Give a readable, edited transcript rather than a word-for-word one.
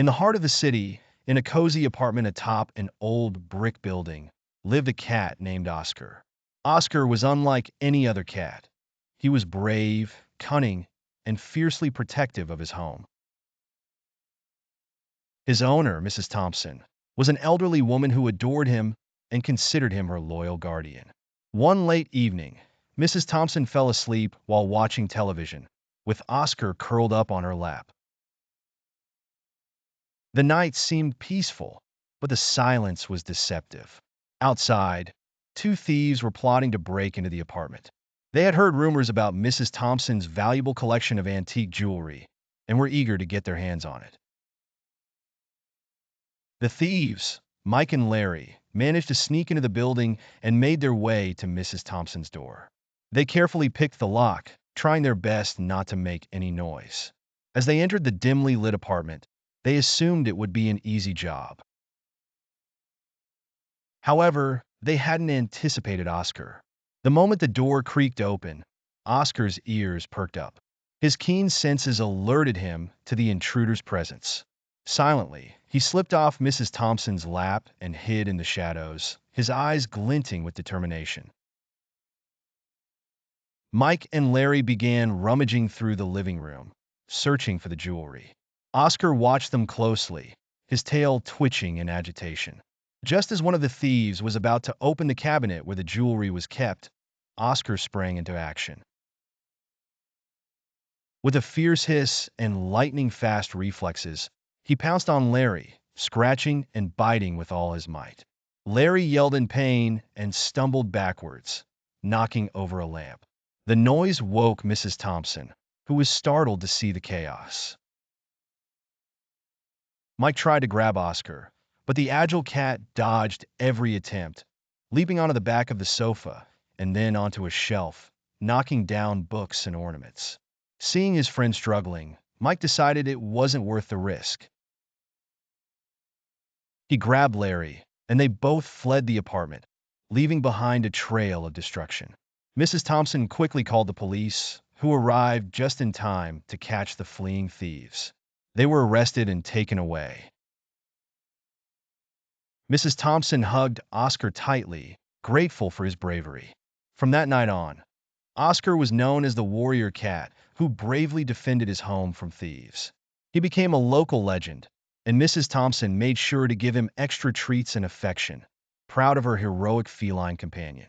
In the heart of the city, in a cozy apartment atop an old brick building, lived a cat named Oscar. Oscar was unlike any other cat. He was brave, cunning, and fiercely protective of his home. His owner, Mrs. Thompson, was an elderly woman who adored him and considered him her loyal guardian. One late evening, Mrs. Thompson fell asleep while watching television, with Oscar curled up on her lap. The night seemed peaceful, but the silence was deceptive. Outside, two thieves were plotting to break into the apartment. They had heard rumors about Mrs. Thompson's valuable collection of antique jewelry and were eager to get their hands on it. The thieves, Mike and Larry, managed to sneak into the building and made their way to Mrs. Thompson's door. They carefully picked the lock, trying their best not to make any noise. As they entered the dimly lit apartment, they assumed it would be an easy job. However, they hadn't anticipated Oscar. The moment the door creaked open, Oscar's ears perked up. His keen senses alerted him to the intruder's presence. Silently, he slipped off Mrs. Thompson's lap and hid in the shadows, his eyes glinting with determination. Mike and Larry began rummaging through the living room, searching for the jewelry. Oscar watched them closely, his tail twitching in agitation. Just as one of the thieves was about to open the cabinet where the jewelry was kept, Oscar sprang into action. With a fierce hiss and lightning-fast reflexes, he pounced on Larry, scratching and biting with all his might. Larry yelled in pain and stumbled backwards, knocking over a lamp. The noise woke Mrs. Thompson, who was startled to see the chaos. Mike tried to grab Oscar, but the agile cat dodged every attempt, leaping onto the back of the sofa and then onto a shelf, knocking down books and ornaments. Seeing his friend struggling, Mike decided it wasn't worth the risk. He grabbed Larry, and they both fled the apartment, leaving behind a trail of destruction. Mrs. Thompson quickly called the police, who arrived just in time to catch the fleeing thieves. They were arrested and taken away. Mrs. Thompson hugged Oscar tightly, grateful for his bravery. From that night on, Oscar was known as the warrior cat who bravely defended his home from thieves. He became a local legend, and Mrs. Thompson made sure to give him extra treats and affection, proud of her heroic feline companion.